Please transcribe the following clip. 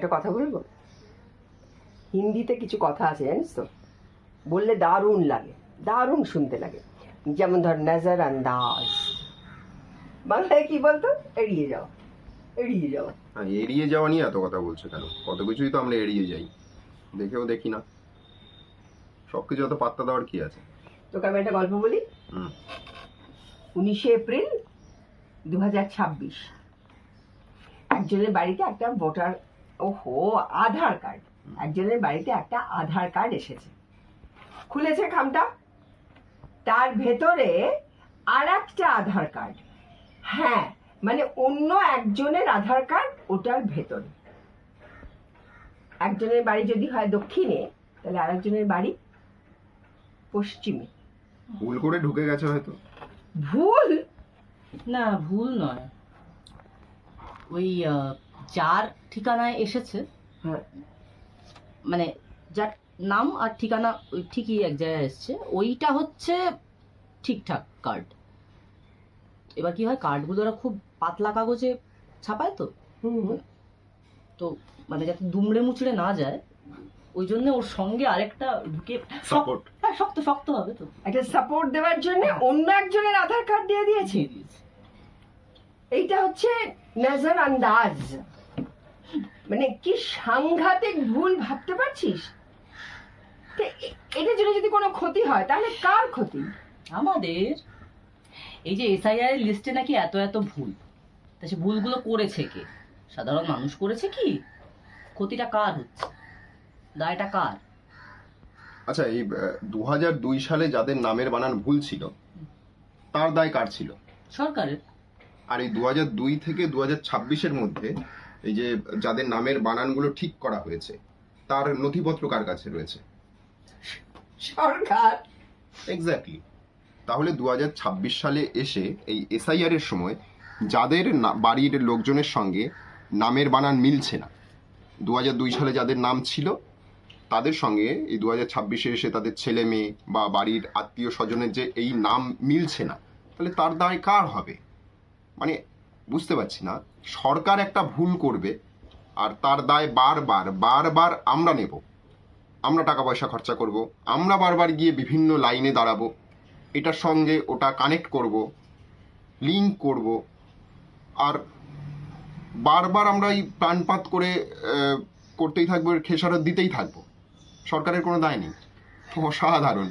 একটা কথা বলবো, হিন্দিতে কিছু কথা আছে জানিস তো, বললে দারুণ লাগে, দারুণ শুনতে লাগে। যেমন ধর নজর আন্দাজ, বাংলায় কি বলতো? এড়িয়ে যাও, এড়িয়ে যাও। হ্যাঁ, এড়িয়ে যাওয়া নিয়ে এত কথা বলছো কেন? কত কিছুই তো আমরা এড়িয়ে যাই, দেখেও দেখি না। সবকিছু অত পাত্তা দেওয়ার কি আছে? তোকে আমি একটা গল্প বলি। 19শে এপ্রিল 2026 একজনের বাড়িতে একটা ভোটার, আধার কার্ড, একজনের বাড়িতে একটা আধার কার্ড এসেছে। খুলেছে খামটা, তার ভেতরে আর একটা আধার কার্ড। হ্যাঁ, মানে অন্য একজনের আধার কার্ড ওটার ভেতরে। একজনের বাড়ি যদি হয় দক্ষিণে, তাহলে আরেকজনের বাড়ি পশ্চিমে। ভুল করে ঢুকে গেছে হয়তো। ভুল না, ভুল নয়, ওই যার ঠিকানায় এসেছে, হ্যাঁ, মানে যার নাম আর ঠিকানা ওই ঠিকই এক জায়গায় এসছে, ওইটা হচ্ছে ঠিকঠাক কার্ড। এবার কি হয়, কার্ডগুলো ওরা খুব পাতলা কাগজে ছাপায় তো, তো মানে যাতে দুমড়ে মুচড়ে না যায়, ওই জন্য ওর সঙ্গে আরেকটা ঢুকে Support. হ্যাঁ, শক্ত শক্ত হবে তো, একটা সাপোর্ট দেওয়ার জন্য অন্য একজনের আধার কার্ড দিয়ে দিয়েছে। এইটা হচ্ছে নজর আন্দাজ। মানে কি সাংঘাতিক ভুল, ভাবতে পারছিস? তো এটার জন্য যদি কোনো ক্ষতি হয়, তাহলে কার ক্ষতি? আমাদের এই যে এসআইআর লিস্টে নাকি এত এত ভুল, তা সে ভুলগুলো করেছে কে? সাধারণ মানুষ করেছে কি? ক্ষতিটা কার হচ্ছে? দায়টা কার? আচ্ছা, এই 2002 সালে যাদের নামের বানান ভুল ছিল, তার দায় কার ছিল? সরকারের। আর এই 2002 থেকে 2026-এর মধ্যে এই যে যাদের নামের বানানগুলো ঠিক করা হয়েছে, তার নথিপত্র কার কাছে রয়েছে? সরকার। এক্স্যাক্টলি। তাহলে 2026 সালে এসে এই এসআইআর এর সময় যাদের বাড়ির লোকজনের সঙ্গে নামের বানান মিলছে না, 2002 সালে যাদের নাম ছিল তাদের সঙ্গে এই 2026-এ এসে তাদের ছেলে মেয়ে বা বাড়ির আত্মীয় স্বজনের যে এই নাম মিলছে না, তাহলে তার দায় কার হবে? মানে বুঝতে পারছি না। সরকার একটা ভুল করবে আর তার দায় বারবার বারবার আমরা নেব, আমরা টাকা পয়সা খরচা করব, আমরা বারবার গিয়ে বিভিন্ন লাইনে দাঁড়াবো, এটার সঙ্গে ওটা কানেক্ট করব, লিঙ্ক করব, আর বারবার আমরা এই প্রাণপাত করে করতেই থাকবো, খেসারত দিতেই থাকবো। সরকারের কোনো দায় নেই। অসাধারণ।